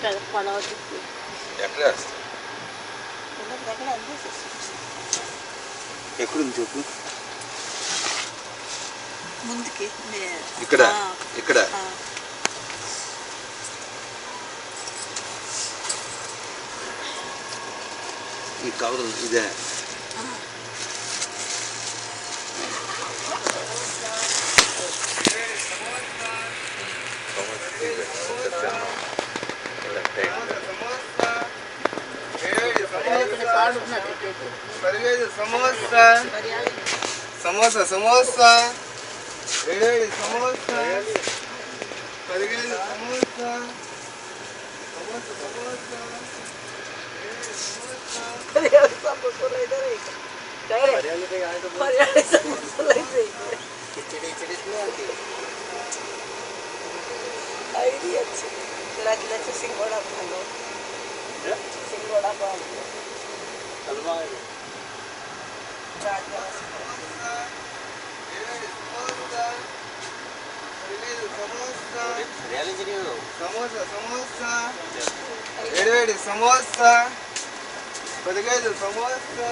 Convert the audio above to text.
ఎక్కడ వేస్తా ఎక్కడుంది చెప్పు ముందుకి ఇక్కడ ఇక్కడ ఈ కవర్ ఇదే సమోసా సమోసా సమోసా వేడి సమోసా పరిగెడు సమోసా సమోసా సమోసా सिंगोड़ा सिंगोड़ा సమోసా సమోసా వేడి సమోసా పరిగెడు సమోసా